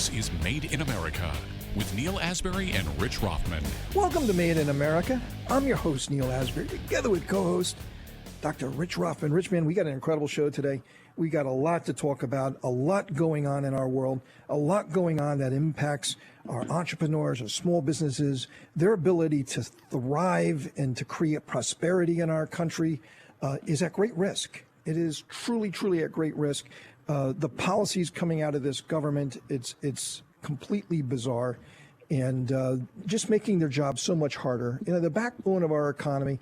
This is Made in America with Neil Asbury and Rich Rothman. Welcome to Made in America. I'm your host, Neil Asbury, together with co-host Dr. Rich Rothman. Rich, man, we got an incredible show today. We got a lot to talk about, a lot going on in our world, a lot going on that impacts our entrepreneurs, our small businesses, their ability to thrive and to create prosperity in our country is at great risk. It is truly, truly at great risk. The policies coming out of this government, it's completely bizarre and just making their job so much harder. You know, the backbone of our economy,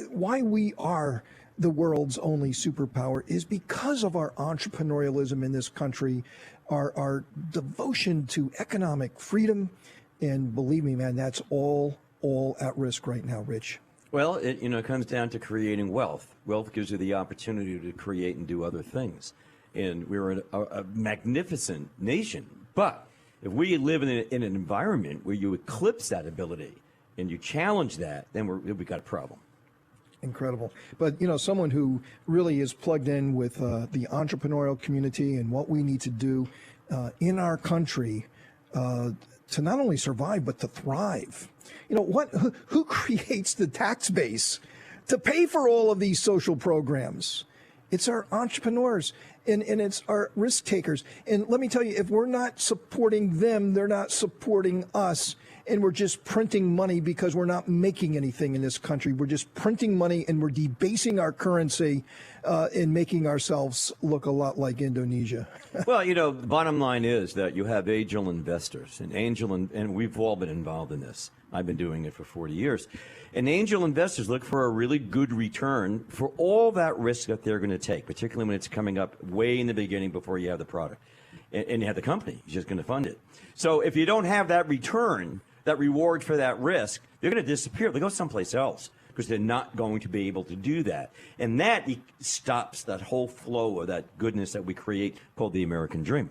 why we are the world's only superpower is because of our entrepreneurialism in this country, our devotion to economic freedom. And believe me, man, that's all at risk right now, Rich. Well, it comes down to creating wealth. Wealth gives you the opportunity to create and do other things. And we're a magnificent nation. But if we live in an environment where you eclipse that ability and you challenge that, then we got a problem. Incredible. But, someone who really is plugged in with the entrepreneurial community and what we need to do in our country to not only survive, but to thrive. Who creates the tax base to pay for all of these social programs? It's our entrepreneurs and it's our risk takers. And let me tell you, if we're not supporting them, they're not supporting us. And we're just printing money because we're not making anything in this country. We're just printing money and we're debasing our currency and making ourselves look a lot like Indonesia. Well, the bottom line is that you have angel investors and we've all been involved in this. I've been doing it for 40 years. And angel investors look for a really good return for all that risk that they're going to take, particularly when it's coming up way in the beginning before you have the product. And you have the company who's just going to fund it. So if you don't have that return, that reward for that risk, they're going to disappear. They go someplace else because they're not going to be able to do that. And that stops that whole flow of that goodness that we create called the American dream.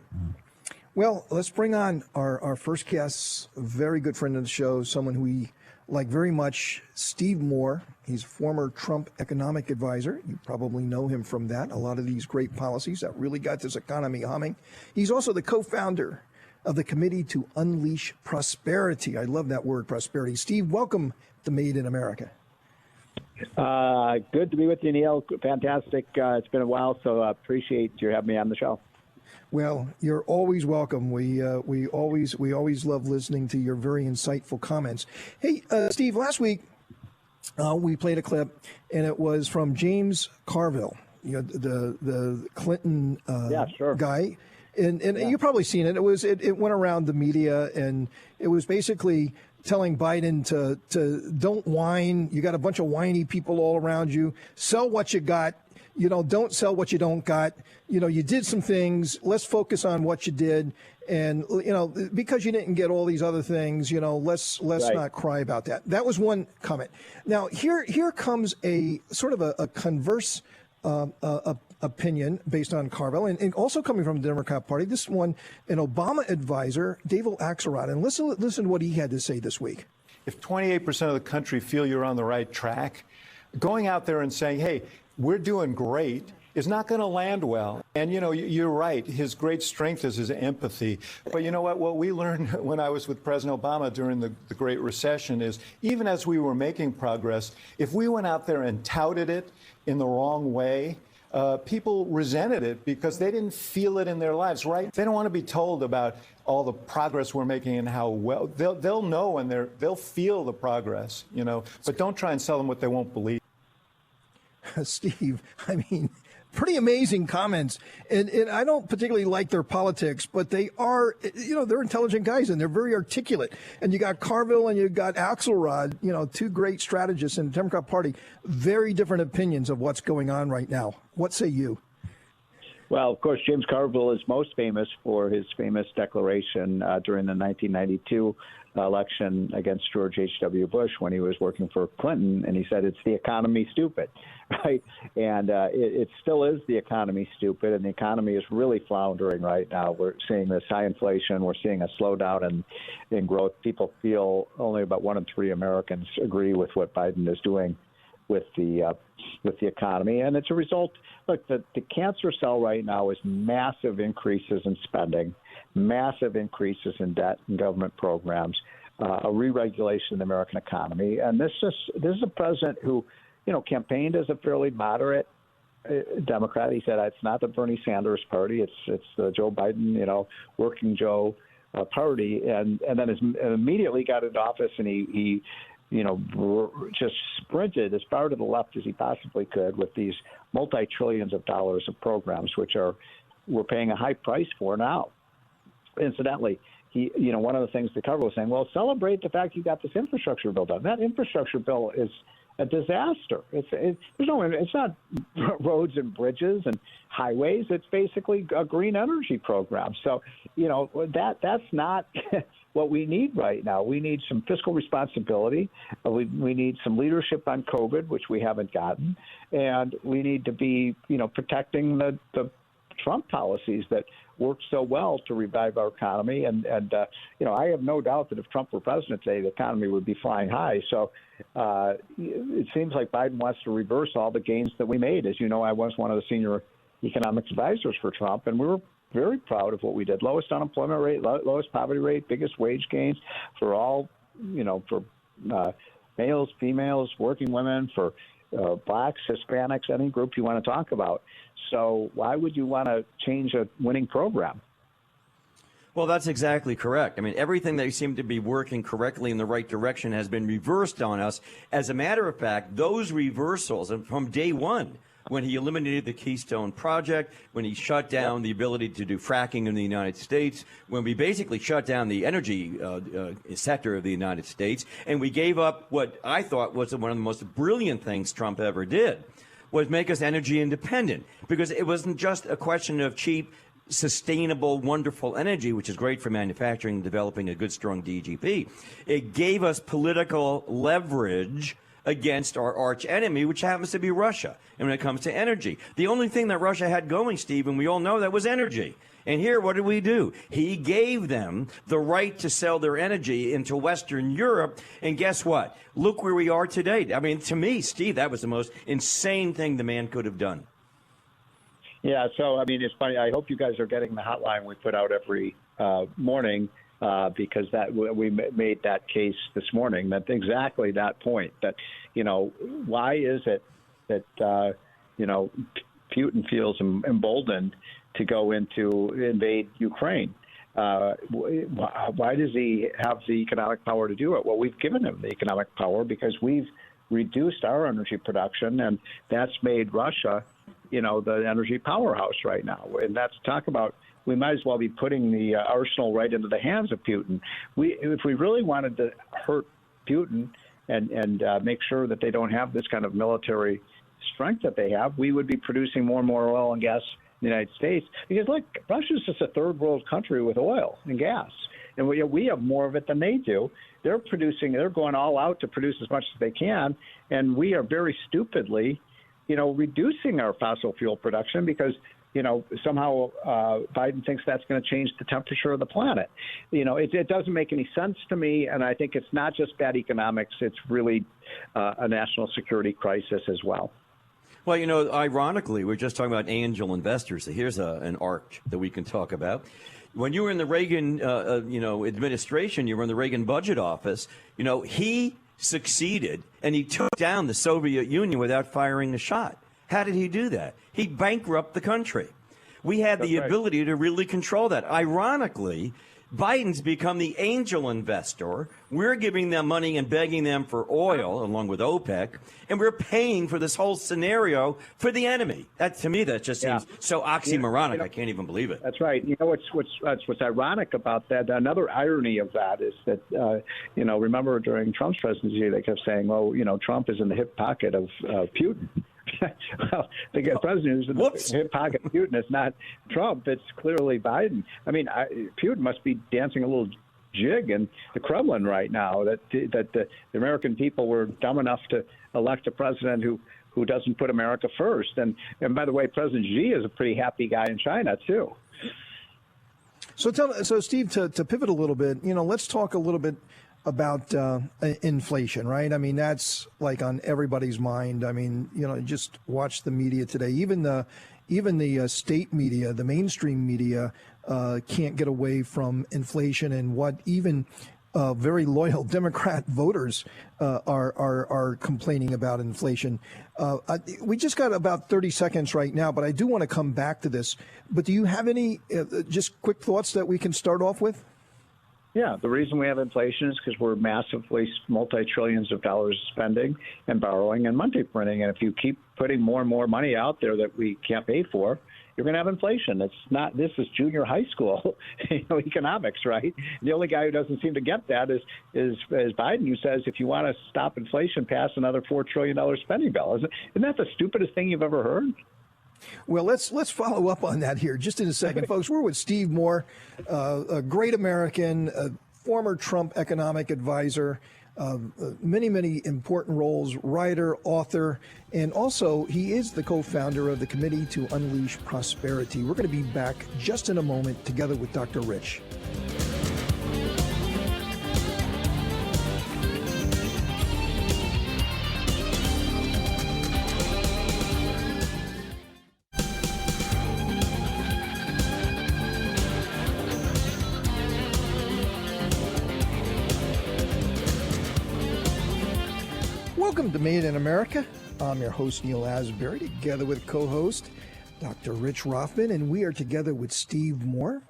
Well, let's bring on our first guest, a very good friend of the show, someone who we like very much, Steve Moore. He's a former Trump economic advisor. You probably know him from that. A lot of these great policies that really got this economy humming. He's also the co-founder of the Committee to Unleash Prosperity. I love that word, prosperity. Steve, welcome to Made in America. Good to be with you, Neil. Fantastic. It's been a while, so appreciate you having me on the show. Well, you're always welcome. We always love listening to your very insightful comments. Hey, Steve, last week we played a clip, and it was from James Carville, the Clinton guy. And you've probably seen it. It went around the media, and it was basically telling Biden to don't whine. You got a bunch of whiny people all around you. Sell what you got. Don't sell what you don't got. You did some things. Let's focus on what you did. And, because you didn't get all these other things, let's not cry about that. That was one comment. Now, here comes a sort of a converse opinion based on Carville and also coming from the Democrat Party. This one, an Obama advisor, David Axelrod. And listen to what he had to say this week. If 28% of the country feel you're on the right track, going out there and saying, hey, we're doing great is not going to land well. And, you're right. His great strength is his empathy. But you know what? What we learned when I was with President Obama during the Great Recession is even as we were making progress, if we went out there and touted it in the wrong way, people resented it because they didn't feel it in their lives, right? They don't want to be told about all the progress we're making and how well they'll know and they'll feel the progress, but don't try and sell them what they won't believe. Steve, pretty amazing comments. And I don't particularly like their politics, but they are, they're intelligent guys and they're very articulate. And you got Carville and you got Axelrod, two great strategists in the Democrat Party, very different opinions of what's going on right now. What say you? Well, of course, James Carville is most famous for his famous declaration during the 1992 election against George H.W. Bush when he was working for Clinton, and he said, it's the economy, stupid, right? And it still is the economy, stupid, and the economy is really floundering right now. We're seeing this high inflation. We're seeing a slowdown in growth. People feel only about 1 in 3 Americans agree with what Biden is doing with the economy, and it's a result. Look, the cancer cell right now is massive increases in spending. massive increases in debt and government programs, a re-regulation of the American economy. And this is a president who, campaigned as a fairly moderate Democrat. He said it's not the Bernie Sanders party; it's the Joe Biden, working Joe party. And then immediately got into office, and he just sprinted as far to the left as he possibly could with these multi-trillions of dollars of programs, which we're paying a high price for now. Incidentally, one of the things the cover was saying, well, celebrate the fact you got this infrastructure bill done. That infrastructure bill is a disaster. It's not roads and bridges and highways. It's basically a green energy program. So, that's not what we need right now. We need some fiscal responsibility. We need some leadership on COVID, which we haven't gotten, and we need to be, protecting the Trump policies that work so well to revive our economy. And I have no doubt that if Trump were president today, the economy would be flying high. So it seems like Biden wants to reverse all the gains that we made. As you know, I was one of the senior economic advisors for Trump, and we were very proud of what we did. Lowest unemployment rate, lowest poverty rate, biggest wage gains for all, for males, females, working women, for blacks, Hispanics, any group you want to talk about. So why would you want to change a winning program? Well, that's exactly correct. I mean, everything that seemed to be working correctly in the right direction has been reversed on us. As a matter of fact, those reversals from day one, when he eliminated the Keystone Project, when he shut down the ability to do fracking in the United States, when we basically shut down the energy sector of the United States, and we gave up what I thought was one of the most brilliant things Trump ever did, was make us energy independent, because it wasn't just a question of cheap, sustainable, wonderful energy, which is great for manufacturing and developing a good, strong DGP. It gave us political leverage against our arch enemy, which happens to be Russia. And when it comes to energy, the only thing that Russia had going, Steve, and we all know that, was energy. And here, what did we do? He gave them the right to sell their energy into Western Europe. And guess what? Look where we are today. I mean, to me, Steve, that was the most insane thing the man could have done. Yeah, so, I mean, it's funny. I hope you guys are getting the hotline we put out every morning, because we made that case this morning, that exactly that point, that, why is it that, Putin feels emboldened to go into invade Ukraine? Why does he have the economic power to do it? Well, we've given him the economic power because we've reduced our energy production, and that's made Russia, the energy powerhouse right now. And that's talk about, we might as well be putting the arsenal right into the hands of Putin. If we really wanted to hurt Putin and make sure that they don't have this kind of military strength that they have, we would be producing more and more oil and gas in the United States. Because, look, Russia's just a third world country with oil and gas. And we have more of it than they do. They're going all out to produce as much as they can. And we are very stupidly, reducing our fossil fuel production because, somehow Biden thinks that's going to change the temperature of the planet. It doesn't make any sense to me. And I think it's not just bad economics. It's really a national security crisis as well. Well, ironically, we're just talking about angel investors. So here's an arc that we can talk about. When you were in the Reagan, administration, you were in the Reagan budget office, he succeeded and he took down the Soviet Union without firing a shot. How did he do that? He bankrupted the country. We had the ability to really control that. Ironically, Biden's become the angel investor. We're giving them money and begging them for oil, along with OPEC, and we're paying for this whole scenario for the enemy. That, to me, that just seems so oxymoronic. I can't even believe it. That's right. What's ironic about that? Another irony of that is that remember during Trump's presidency, they kept saying, "Well, Trump is in the hip pocket of Putin." Well, the president who's in the hip pocket of Putin is not Trump. It's clearly Biden. I mean, Putin must be dancing a little jig in the Kremlin right now that the American people were dumb enough to elect a president who doesn't put America first. And by the way, President Xi is a pretty happy guy in China, too. So Steve, to pivot a little bit, let's talk a little bit about inflation, right? I mean, that's like on everybody's mind. I mean, just watch the media today. Even the state media, the mainstream media, can't get away from inflation and what even very loyal Democrat voters are complaining about inflation. We just got about 30 seconds right now, but I do want to come back to this. But do you have any just quick thoughts that we can start off with? Yeah, the reason we have inflation is because we're massively multi-trillions of dollars spending and borrowing and money printing. And if you keep putting more and more money out there that we can't pay for, you're going to have inflation. It's not. This is junior high school, economics, right? The only guy who doesn't seem to get that is Biden, who says if you want to stop inflation, pass another $4 trillion spending bill. Isn't that the stupidest thing you've ever heard? Well, let's follow up on that here just in a second, folks. We're with Steve Moore, a great American, a former Trump economic advisor, many important roles, writer, author, and also he is the co-founder of the Committee to Unleash Prosperity. We're going to be back just in a moment together with Dr. Rich. Welcome to Made in America. I'm your host, Neil Asbury, together with co-host Dr. Rich Rothman, and we are together with Steve Moore,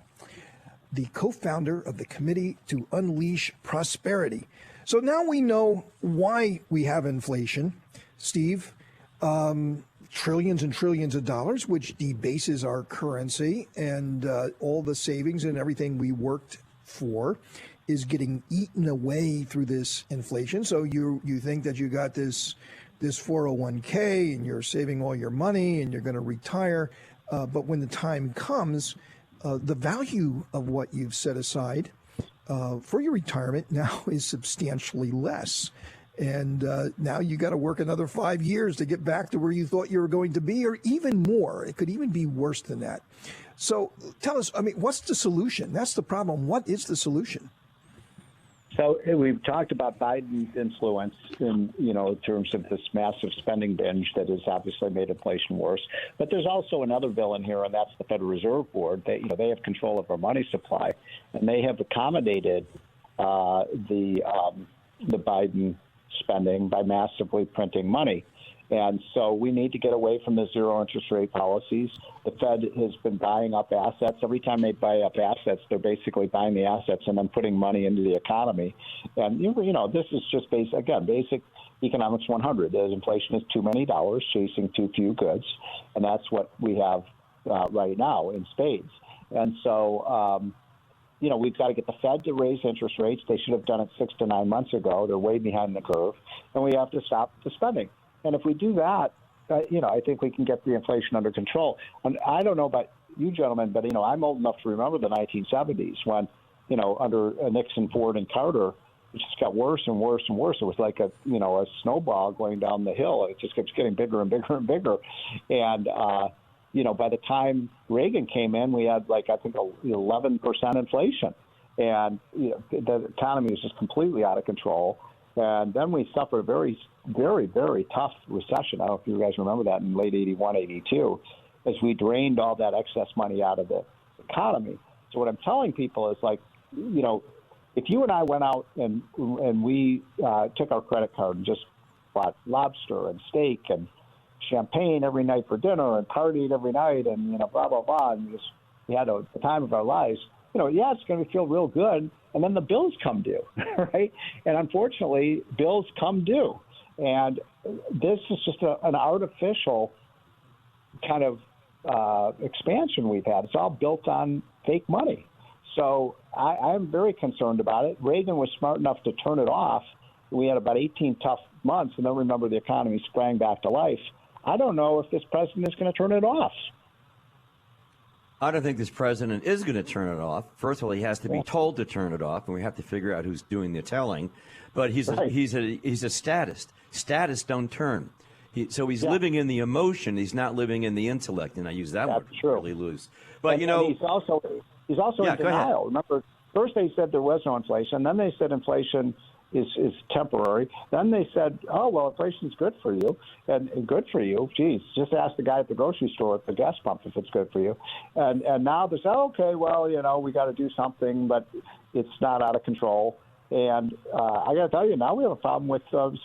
the co-founder of the Committee to Unleash Prosperity. So now we know why we have inflation, Steve. Trillions and trillions of dollars, which debases our currency, and all the savings and everything we worked for is getting eaten away through this inflation. So you think that you got this 401k and you're saving all your money and you're going to retire. But when the time comes, the value of what you've set aside for your retirement now is substantially less. And now you got to work another 5 years to get back to where you thought you were going to be, or even more. It could even be worse than that. So tell us, what's the solution? That's the problem. What is the solution? So we've talked about Biden's influence in terms of this massive spending binge that has obviously made inflation worse. But there's also another villain here, and that's the Federal Reserve Board. They have control of our money supply, and they have accommodated the Biden spending by massively printing money. And so we need to get away from the zero interest rate policies. The Fed has been buying up assets. Every time they buy up assets, they're basically buying the assets and then putting money into the economy. And, this is just basic economics 100. That inflation is too many dollars chasing too few goods. And that's what we have right now in spades. And so, we've got to get the Fed to raise interest rates. They should have done it 6 to 9 months ago. They're way behind the curve. And we have to stop the spending. And if we do that, I think we can get the inflation under control. And I don't know about you gentlemen, but, I'm old enough to remember the 1970s when, under Nixon, Ford, and Carter, it just got worse and worse and worse. It was like a snowball going down the hill. It just keeps getting bigger and bigger and bigger. And, by the time Reagan came in, we had 11% inflation. And the economy was just completely out of control. And then we suffered a very, very, very tough recession. I don't know if you guys remember that in late 81, 82, as we drained all that excess money out of the economy. So what I'm telling people is if you and I went out and we took our credit card and just bought lobster and steak and champagne every night for dinner and partied every night and, blah, blah, blah, and we had the time of our lives, it's going to feel real good. And then the bills come due, right? And unfortunately, bills come due. And this is just an artificial kind of expansion we've had. It's all built on fake money. So I'm very concerned about it. Reagan was smart enough to turn it off. We had about 18 tough months, and then remember the economy sprang back to life. I don't know if this president is going to turn it off. I don't think this president is going to turn it off. First of all, he has to be told to turn it off, and we have to figure out who's doing the telling. But he's a statist. Statists don't turn. So he's living in the emotion. He's not living in the intellect. And I use that word really loose. But he's also in denial. Remember, first they said there was no inflation. Then they said inflation is temporary. Then they said, oh, well, inflation's good for you. And good for you. Geez, just ask the guy at the grocery store at the gas pump if it's good for you. And now they say, okay, well, we got to do something, but it's not out of control. And I got to tell you, now we have a problem with some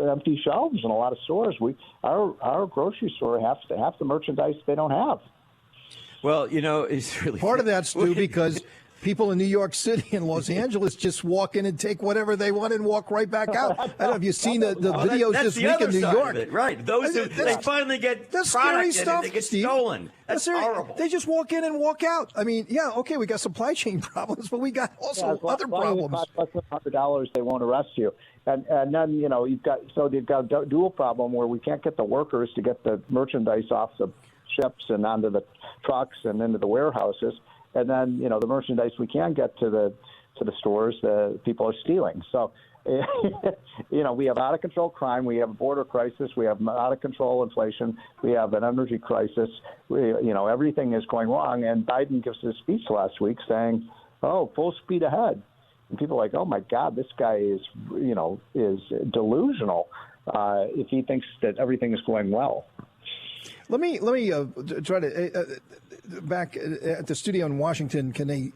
empty shelves in a lot of stores. Our grocery store half the merchandise they don't have. Well, it's really part of that's due because people in New York City and Los Angeles just walk in and take whatever they want and walk right back out. I don't know if you've seen the videos that's this the week other in New side York. of it, right? Those they finally get that's product scary and stuff, they get Steve. stolen. That's horrible. They just walk in and walk out. I mean, yeah, okay, we got supply chain problems, but we got also other problems. Less than $100, they won't arrest you. And then you've got a dual problem where we can't get the workers to get the merchandise off the ships and onto the trucks and into the warehouses. And then, the merchandise we can get to the stores, the people are stealing. So, we have out of control crime. We have a border crisis. We have out of control inflation. We have an energy crisis. Everything is going wrong. And Biden gives a speech last week saying, "Oh, full speed ahead." And people are like, "Oh my God, this guy is delusional if he thinks that everything is going well." Let me try to back at the studio in Washington. Can they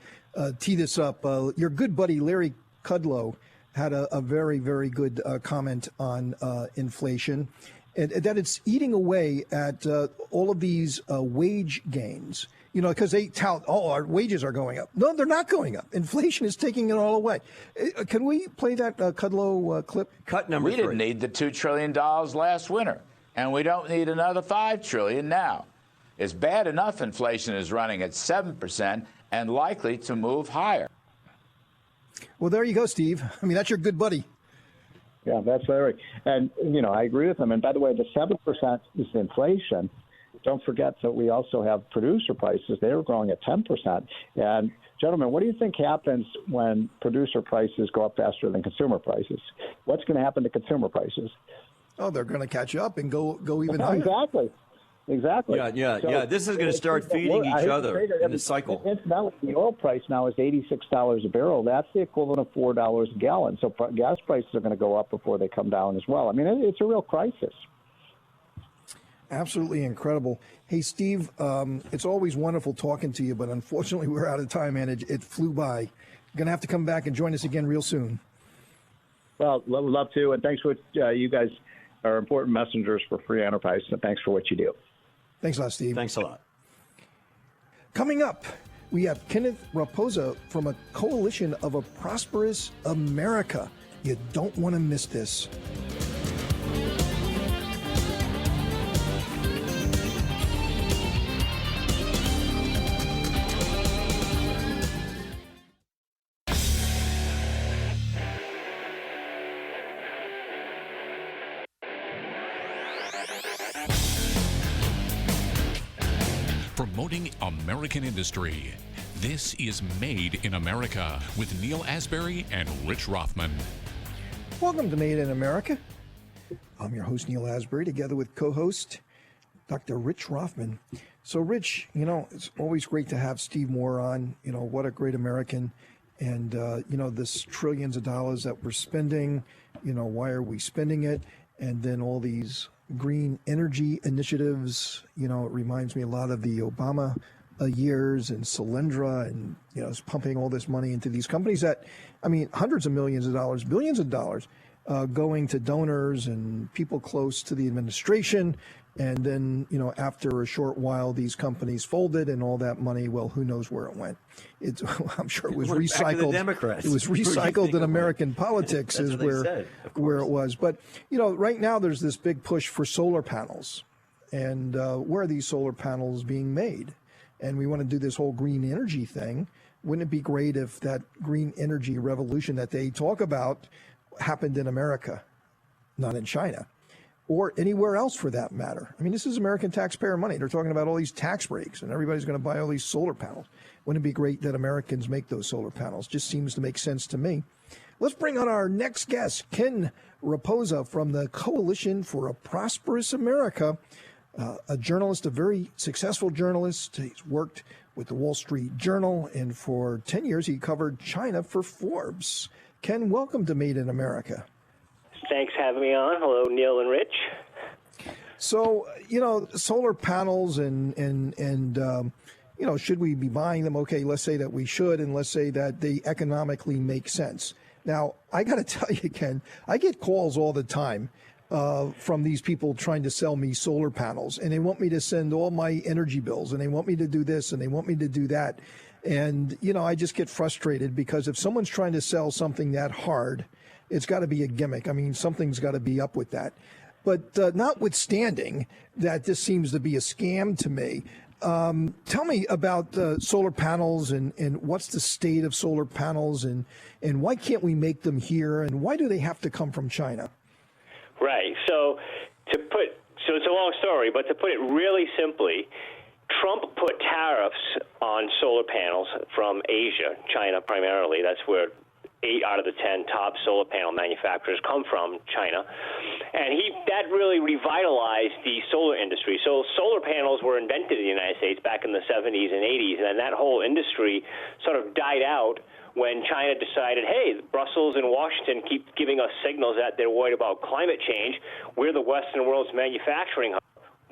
tee this up? Your good buddy Larry Kudlow had a very, very good comment on inflation, and that it's eating away at all of these wage gains. Because they tout, our wages are going up. No, they're not going up. Inflation is taking it all away. Can we play that Kudlow clip? Cut number We 3. didn't need the $2 trillion last winter, and we don't need another $5 trillion now. It's bad enough inflation is running at 7% and likely to move higher. Well, there you go, Steve. I mean, that's your good buddy. Yeah, that's Larry. And, I agree with him. And by the way, the 7% is inflation. Don't forget that we also have producer prices. They are growing at 10%. And, gentlemen, what do you think happens when producer prices go up faster than consumer prices? What's going to happen to consumer prices? Oh, they're going to catch up and go even higher. Exactly. Yeah. This is going to start feeding each other in the cycle. Incidentally, the oil price now is $86 a barrel. That's the equivalent of $4 a gallon. So gas prices are going to go up before they come down as well. I mean, it's a real crisis. Absolutely incredible. Hey, Steve, it's always wonderful talking to you, but unfortunately we're out of time, and it flew by. You're going to have to come back and join us again real soon. Well, love to, and thanks for you guys are important messengers for free enterprise, so thanks for what you do. Thanks a lot, Steve. Thanks a lot. Coming up, we have Kenneth Rapoza from a coalition of a prosperous America. You don't want to miss this. Promoting American industry. This is Made in America with Neil Asbury and Rich Rothman. Welcome to Made in America. I'm your host, Neil Asbury, together with co-host Dr. Rich Rothman. So, Rich, it's always great to have Steve Moore on. What a great American. And, this trillions of dollars that we're spending, why are we spending it? And then all these green energy initiatives, it reminds me a lot of the Obama years and Solyndra and, it's pumping all this money into these companies that, hundreds of millions of dollars, billions of dollars going to donors and people close to the administration. And then, after a short while, these companies folded and all that money, well, who knows where it went. I'm sure it was recycled. It was recycled in American politics is where it was. But, right now there's this big push for solar panels. And where are these solar panels being made? And we want to do this whole green energy thing. Wouldn't it be great if that green energy revolution that they talk about happened in America, not in China? Or anywhere else for that matter. This is American taxpayer money. They're talking about all these tax breaks and everybody's going to buy all these solar panels. Wouldn't it be great that Americans make those solar panels? Just seems to make sense to me. Let's bring on our next guest, Ken Rapoza from the Coalition for a Prosperous America, a journalist, a very successful journalist. He's worked with the Wall Street Journal, and for 10 years he covered China for Forbes. Ken, welcome to Made in America. Thanks for having me on. Hello, Neil and Rich. So, solar panels and should we be buying them? Okay, let's say that we should, and let's say that they economically make sense. Now, I got to tell you, Ken, I get calls all the time from these people trying to sell me solar panels, and they want me to send all my energy bills, and they want me to do this, and they want me to do that. And, I just get frustrated because if someone's trying to sell something that hard, it's got to be a gimmick. I mean, something's got to be up with that. But notwithstanding that this seems to be a scam to me, tell me about solar panels and what's the state of solar panels and why can't we make them here and why do they have to come from China? Right. So it's a long story, but to put it really simply, Trump put tariffs on solar panels from Asia, China primarily. That's where 8 out of the 10 top solar panel manufacturers come from, China. And that really revitalized the solar industry. So solar panels were invented in the United States back in the 70s and 80s, and then that whole industry sort of died out when China decided, hey, Brussels and Washington keep giving us signals that they're worried about climate change. We're the Western world's manufacturing hub.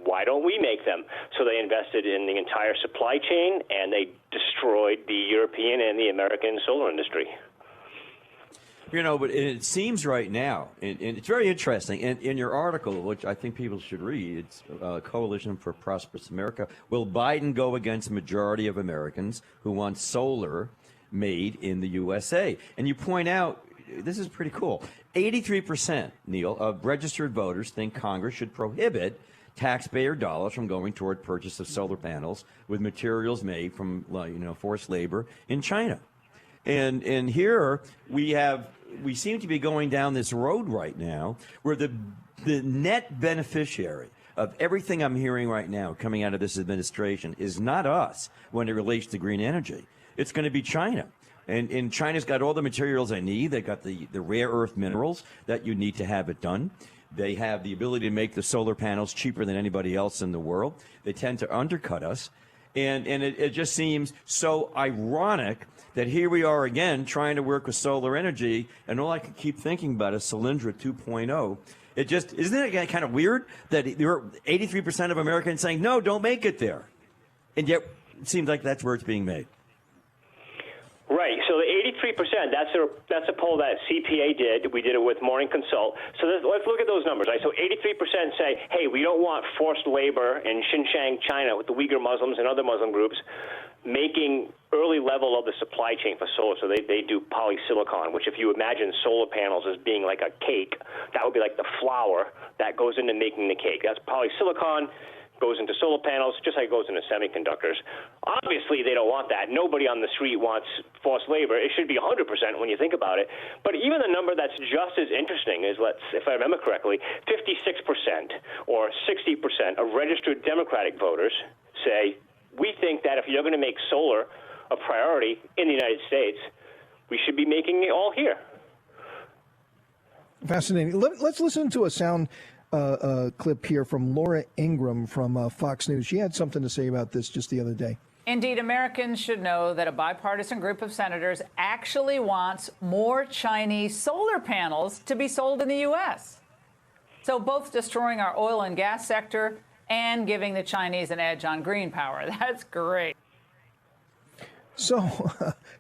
Why don't we make them? So they invested in the entire supply chain, and they destroyed the European and the American solar industry. But it seems right now, and it's very interesting, in your article, which I think people should read, it's Coalition for Prosperous America, will Biden go against the majority of Americans who want solar made in the USA? And you point out, this is pretty cool, 83%, Neil, of registered voters think Congress should prohibit taxpayer dollars from going toward purchase of solar panels with materials made from, forced labor in China. And here we seem to be going down this road right now where the net beneficiary of everything I'm hearing right now coming out of this administration is not us when it relates to green energy. It's going to be China. And China's got all the materials they need. They've got the rare earth minerals that you need to have it done. They have the ability to make the solar panels cheaper than anybody else in the world. They tend to undercut us. And it just seems so ironic that here we are again trying to work with solar energy, and all I can keep thinking about is Solyndra 2.0. It just isn't it kind of weird that there are 83% of Americans saying no, don't make it there, and yet it seems like that's where it's being made. Right. So the 83%, that's a poll that CPA did. We did it with Morning Consult. So let's look at those numbers. Right? So 83% say, hey, we don't want forced labor in Xinjiang, China, with the Uyghur Muslims and other Muslim groups making early level of the supply chain for solar. So they do polysilicon, which if you imagine solar panels as being like a cake, that would be like the flour that goes into making the cake. That's polysilicon. Goes into solar panels, just like it goes into semiconductors. Obviously, they don't want that. Nobody on the street wants forced labor. It should be 100% when you think about it. But even the number that's just as interesting is, if I remember correctly, 56% or 60% of registered Democratic voters say, we think that if you're going to make solar a priority in the United States, we should be making it all here. Fascinating. Let's listen to a sound clip here from Laura Ingraham from Fox News. She had something to say about this just the other day. Indeed, Americans should know that a bipartisan group of senators actually wants more Chinese solar panels to be sold in the U.S. So both destroying our oil and gas sector and giving the Chinese an edge on green power. That's great. So,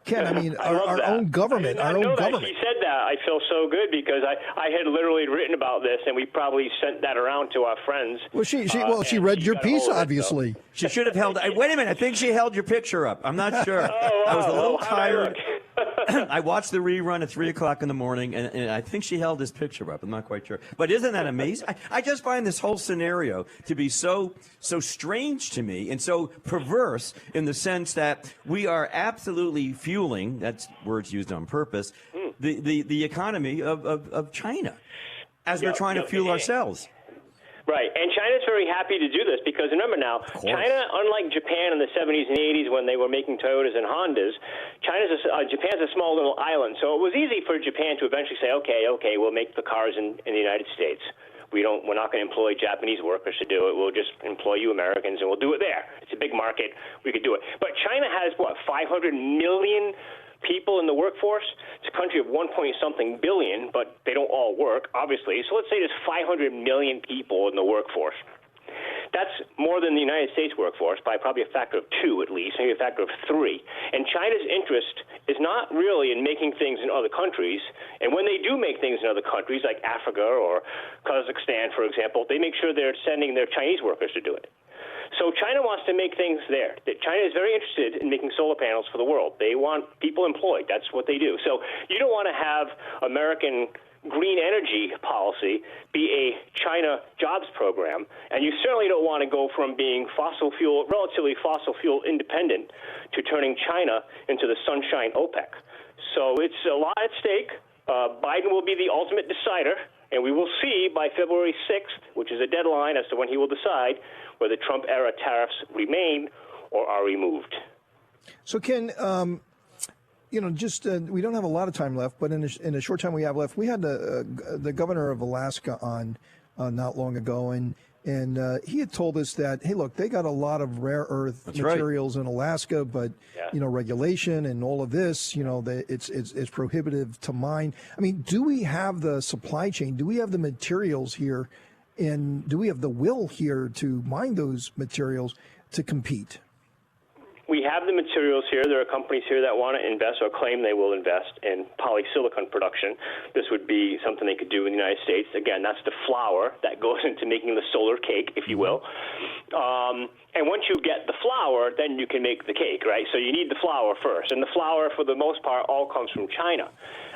Ken, I mean, our own government, He said that. I feel so good because I had literally written about this, and we probably sent that around to our friends. Well, she read your piece, obviously. She should have held. Wait a minute. I think she held your picture up. I'm not sure. I was a little tired. I watched the rerun at 3 o'clock in the morning, and I think she held this picture up. I'm not quite sure. But isn't that amazing? I just find this whole scenario to be so strange to me and so perverse in the sense that we are absolutely fueling, that's words used on purpose, the economy of China as we're trying to fuel ourselves. Right, and China's very happy to do this because remember now, China, unlike Japan in the 70s and 80s when they were making Toyotas and Hondas, Japan's a small little island, so it was easy for Japan to eventually say, okay, we'll make the cars in the United States. We're not going to employ Japanese workers to do it. We'll just employ you Americans, and we'll do it there. It's a big market. We could do it. But China has, 500 million people in the workforce. It's a country of 1-point-something billion, but they don't all work, obviously. So let's say there's 500 million people in the workforce. That's more than the United States workforce by probably a factor of 2 at least, maybe a factor of 3. And China's interest is not really in making things in other countries. And when they do make things in other countries, like Africa or Kazakhstan, for example, they make sure they're sending their Chinese workers to do it. So China wants to make things there. China is very interested in making solar panels for the world. They want people employed. That's what they do. So you don't want to have American green energy policy be a China jobs program, and you certainly don't want to go from being relatively fossil fuel independent to turning China into the sunshine OPEC. So it's a lot at stake. Biden will be the ultimate decider, and we will see by February 6th, which is a deadline as to when he will decide whether Trump-era tariffs remain or are removed. So, Ken, we don't have a lot of time left, but in the short time we have left, we had the governor of Alaska on not long ago, and he had told us that, hey, look, they got a lot of rare earth materials in Alaska, but regulation and all of this, it's prohibitive to mine. I mean, do we have the supply chain? Do we have the materials here, and do we have the will here to mine those materials to compete? We have the materials here. There are companies here that want to invest or claim they will invest in polysilicon production. This would be something they could do in the United States. Again, that's the flour that goes into making the solar cake, if you will. And once you get the flour, then you can make the cake, right? So you need the flour first. And the flour, for the most part, all comes from China.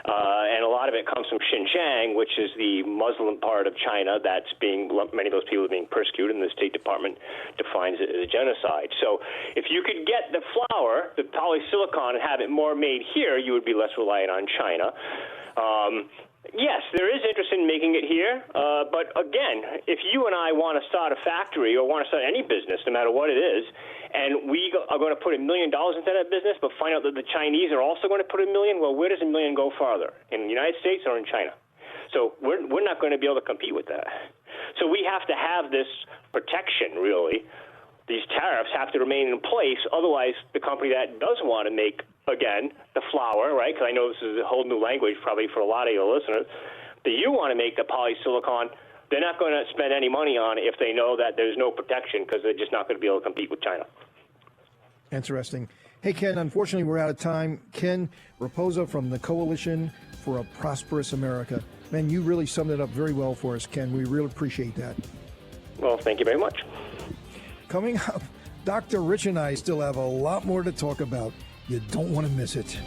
And a lot of it comes from Xinjiang, which is the Muslim part of China that's many of those people are being persecuted, and the State Department defines it as a genocide. So if you could get the flour, the polysilicon, and have it more made here, you would be less reliant on China. Yes, there is interest in making it here, but again, if you and I want to start a factory or want to start any business, no matter what it is, and we are going to put $1 million into that business, but find out that the Chinese are also going to put $1 million, well, where does $1 million go farther, in the United States or in China? So we're not going to be able to compete with that. So we have to have this protection, really. These tariffs have to remain in place. Otherwise, the company that does want to make, again, the flour, right, because I know this is a whole new language probably for a lot of your listeners, that you want to make the polysilicon, they're not going to spend any money on it if they know that there's no protection because they're just not going to be able to compete with China. Interesting. Hey, Ken, unfortunately, we're out of time. Ken Rapoza from the Coalition for a Prosperous America. Man, you really summed it up very well for us, Ken. We really appreciate that. Well, thank you very much. Coming up, Dr. Rich and I still have a lot more to talk about. You don't want to miss it.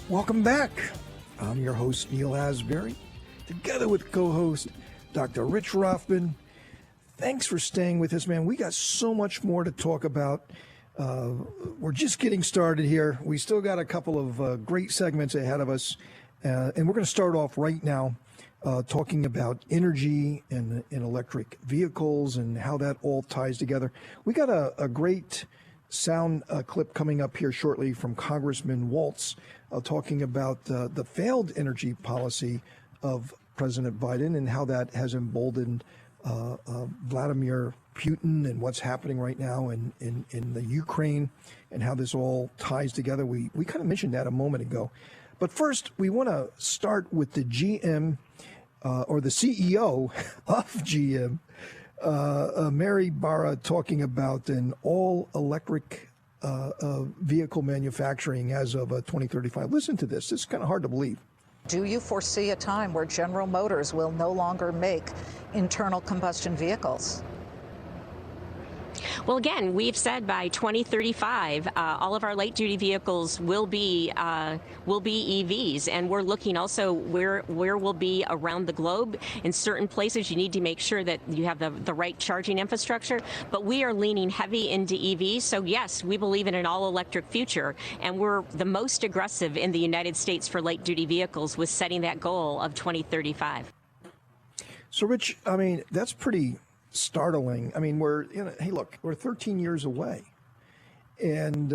Welcome back. I'm your host, Neil Asbury, together with co-host Dr. Rich Rothman. Thanks for staying with us, man. We got so much more to talk about. We're just getting started here. We still got a couple of great segments ahead of us. And we're going to start off right now talking about energy and electric vehicles and how that all ties together. We got a great sound clip coming up here shortly from Congressman Waltz talking about the failed energy policy of President Biden and how that has emboldened Vladimir Putin and what's happening right now in the Ukraine and how this all ties together. We kind of mentioned that a moment ago. But first, we want to start with the GM or the CEO of GM, Mary Barra, talking about an all-electric vehicle manufacturing as of 2035. Listen to this. This is kind of hard to believe. Do you foresee a time where General Motors will no longer make internal combustion vehicles? Well, again, we've said by 2035, all of our light-duty vehicles will be EVs, and we're looking also where we'll be around the globe. In certain places, you need to make sure that you have the right charging infrastructure, but we are leaning heavy into EVs. So yes, we believe in an all-electric future, and we're the most aggressive in the United States for light-duty vehicles with setting that goal of 2035. So, Rich, I mean, that's pretty startling. I mean, hey, look, we're 13 years away. And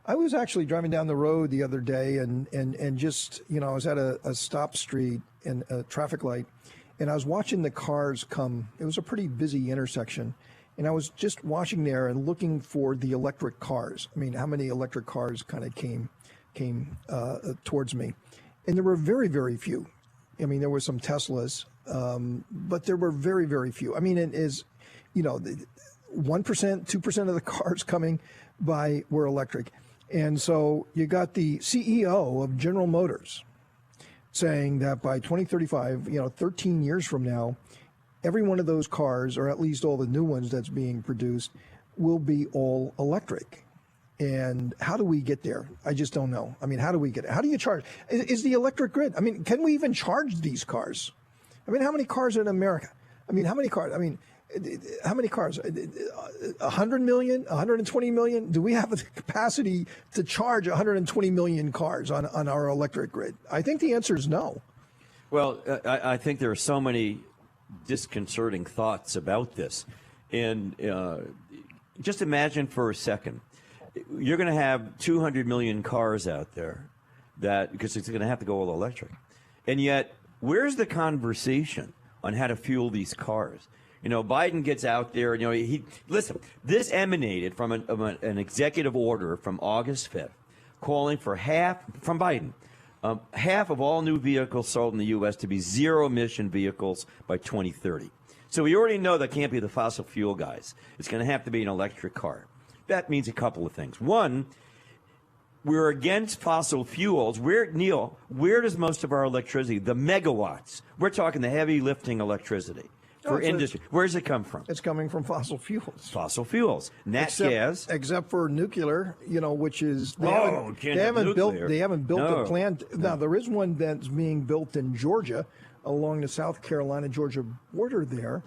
I was actually driving down the road the other day and just, I was at a stop street and a traffic light, and I was watching the cars come. It was a pretty busy intersection, and I was just watching there and looking for the electric cars. I mean, how many electric cars kind of came towards me? And there were very, very few. I mean, there were some Teslas, but there were very, very few. I mean, it is, 1%, 2% of the cars coming by were electric. And so you got the CEO of General Motors saying that by 2035, 13 years from now, every one of those cars, or at least all the new ones that's being produced, will be all electric. And how do we get there? I just don't know. I mean, how do we get it? How do you charge? Is the electric grid? I mean, can we even charge these cars? I mean, how many cars are in America? I mean, how many cars? I mean, how many cars? 100 million? 120 million? Do we have the capacity to charge 120 million cars on our electric grid? I think the answer is no. Well, I think there are so many disconcerting thoughts about this. And just imagine for a second, you're going to have 200 million cars out there because it's going to have to go all electric. And yet, where's the conversation on how to fuel these cars? Biden gets out there, listen, this emanated from an executive order from August 5th calling for half of all new vehicles sold in the U.S. to be zero-emission vehicles by 2030. So we already know that can't be the fossil fuel guys. It's going to have to be an electric car. That means a couple of things. One, we're against fossil fuels. Where does most of our electricity, the megawatts, we're talking the heavy lifting electricity for industry, where does it come from? It's coming from fossil fuels. Fossil fuels. Gas. Except for nuclear, which is they haven't built a plant. Now there is one that's being built in Georgia, along the South Carolina-Georgia border there,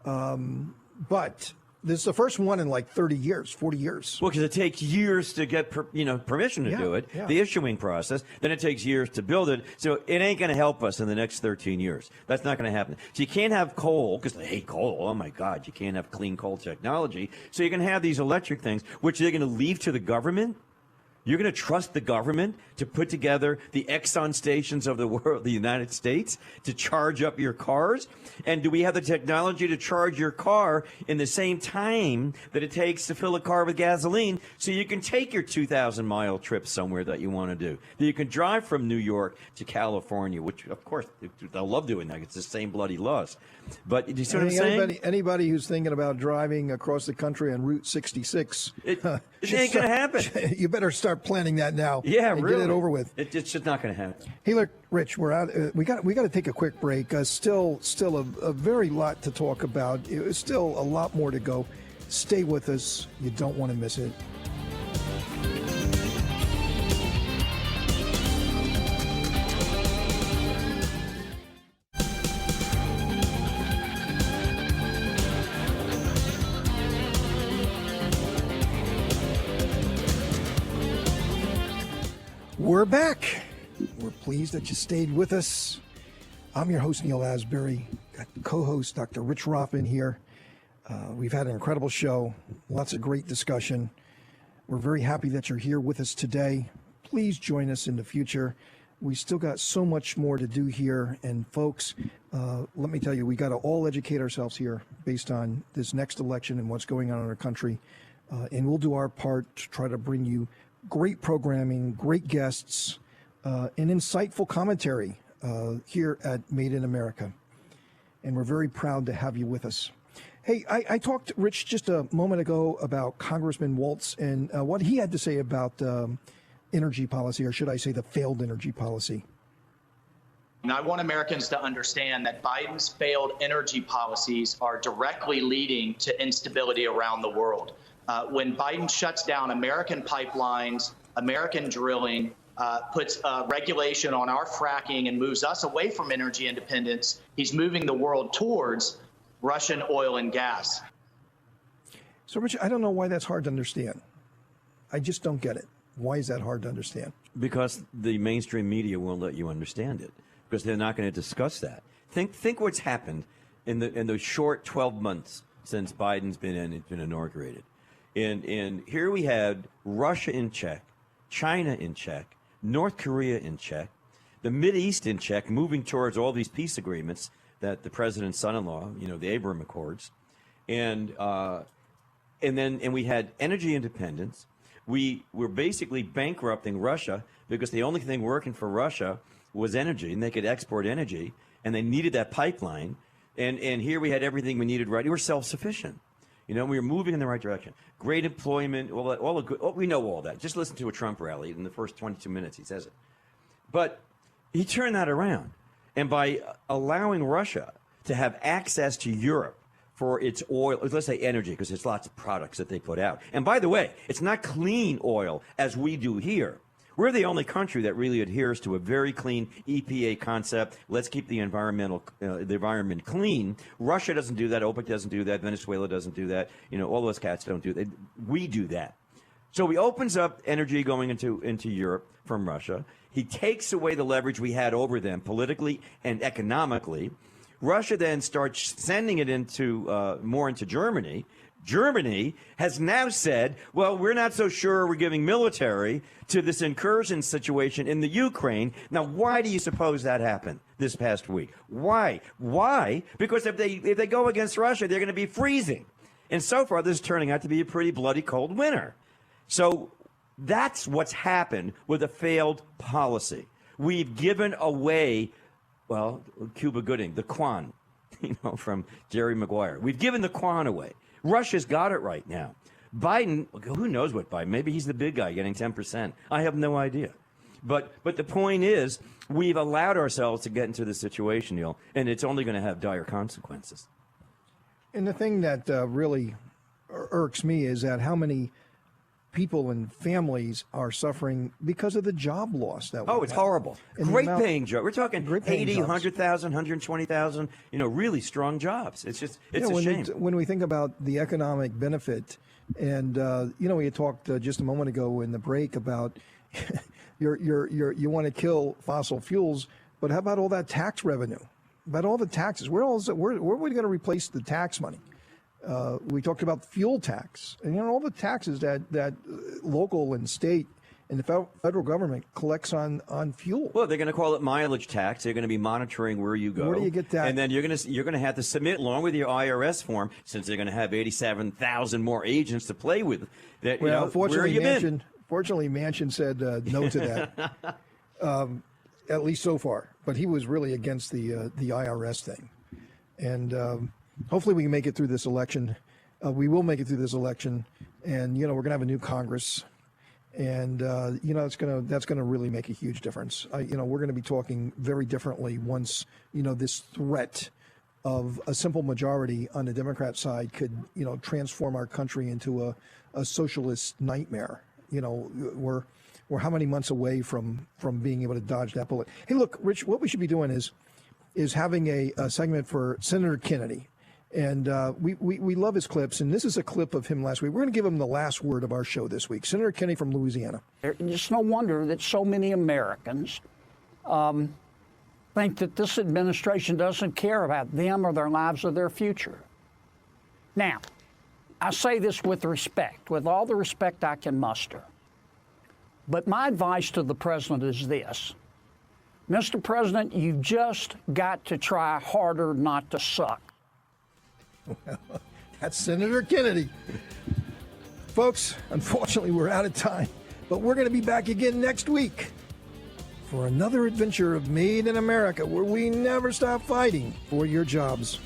but this is the first one in like 30 years, 40 years. Well, because it takes years to get permission to do it, the issuing process. Then it takes years to build it. So it ain't going to help us in the next 13 years. That's not going to happen. So you can't have coal, because they hate coal. Oh, my God, you can't have clean coal technology. So you can have these electric things, which they're going to leave to the government. You're going to trust the government to put together the Exxon stations of the world, the United States, to charge up your cars? And do we have the technology to charge your car in the same time that it takes to fill a car with gasoline, so you can take your 2,000-mile trip somewhere that you want to do? That you can drive from New York to California, which, of course, they'll love doing that. It's the same bloody laws. But do you see what I'm saying? Anybody who's thinking about driving across the country on Route 66, it ain't going to happen. You better start planning that now. Yeah, and really. Get it over with. It's just not going to happen. Hey, look, Rich, we're out. We got to take a quick break. Still a very lot to talk about. It's still a lot more to go. Stay with us. You don't want to miss it. We're back. We're pleased that you stayed with us. I'm your host, Neil Asbury. Got co-host Dr. Rich Rothman here. We've had an incredible show, lots of great discussion. We're very happy that you're here with us today. Please join us in the future. We still got so much more to do here. And folks, let me tell you, we got to all educate ourselves here based on this next election and what's going on in our country. And we'll do our part to try to bring you great programming, great guests, and insightful commentary here at Made in America. And we're very proud to have you with us. Hey, I talked, Rich, just a moment ago about Congressman Waltz and what he had to say about energy policy, or should I say the failed energy policy. And I want Americans to understand that Biden's failed energy policies are directly leading to instability around the world. When Biden shuts down American pipelines, American drilling, puts regulation on our fracking and moves us away from energy independence, he's moving the world towards Russian oil and gas. So, Rich, I don't know why that's hard to understand. I just don't get it. Why is that hard to understand? Because the mainstream media won't let you understand it, because they're not going to discuss that. Think what's happened in the short 12 months since Biden's been inaugurated. And here we had Russia in check, China in check, North Korea in check, the Mideast in check, moving towards all these peace agreements that the president's son-in-law, the Abraham Accords, and we had energy independence. We were basically bankrupting Russia because the only thing working for Russia was energy, and they could export energy, and they needed that pipeline. And here we had everything we needed right. We were self-sufficient. We were moving in the right direction. Great employment, all the good. We know all that. Just listen to a Trump rally. In the first 22 minutes, he says it. But he turned that around. And by allowing Russia to have access to Europe for its oil, let's say energy, because there's lots of products that they put out. And by the way, it's not clean oil as we do here. We're the only country that really adheres to a very clean EPA concept. Let's keep the environment clean. Russia doesn't do that. OPEC doesn't do that. Venezuela doesn't do that. All those cats don't do that. We do that. So he opens up energy going into Europe from Russia. He takes away the leverage we had over them politically and economically. Russia then starts sending it more into Germany. Germany has now said, well, we're not so sure we're giving military to this incursion situation in the Ukraine. Now, why do you suppose that happened this past week? Why? Why? Because if they go against Russia, they're going to be freezing. And so far, this is turning out to be a pretty bloody cold winter. So that's what's happened with a failed policy. We've given away, well, Cuba Gooding, the Kwan, from Jerry Maguire. We've given the Kwan away. Russia's got it right now. Biden, who knows what Biden? Maybe he's the big guy getting 10%. I have no idea. But the point is, we've allowed ourselves to get into this situation, Neil, and it's only going to have dire consequences. And the thing that really irks me is that how many people and families are suffering because of the job loss that it's horrible. Great paying job. We're talking 80, 100,000, 120,000, really strong jobs. It's just, it's a shame. When we think about the economic benefit, and, we had talked just a moment ago in the break about you want to kill fossil fuels, but how about all that tax revenue? About all the taxes? Where are we going to replace the tax money? We talked about fuel tax, and all the taxes that local and state and the federal government collects on fuel. Well, they're going to call it mileage tax. They're going to be monitoring where you go. Where do you get that? And then you're going to have to submit along with your IRS form, since they're going to have 87,000 more agents to play with. That fortunately, Manchin said no to that, at least so far. But he was really against the IRS thing, and. Hopefully we can make it through this election. We will make it through this election, and we're going to have a new Congress, and that's going to really make a huge difference. We're going to be talking very differently once this threat of a simple majority on the Democrat side could transform our country into a socialist nightmare. We're how many months away from being able to dodge that bullet. Hey, look, Rich, what we should be doing is having a segment for Senator Kennedy. And we love his clips, and this is a clip of him last week. We're going to give him the last word of our show this week. Senator Kennedy from Louisiana. It's no wonder that so many Americans think that this administration doesn't care about them or their lives or their future. Now, I say this with respect, with all the respect I can muster. But my advice to the president is this. Mr. President, you've just got to try harder not to suck. Well, that's Senator Kennedy. Folks, unfortunately, we're out of time, but we're going to be back again next week for another adventure of Made in America, where we never stop fighting for your jobs.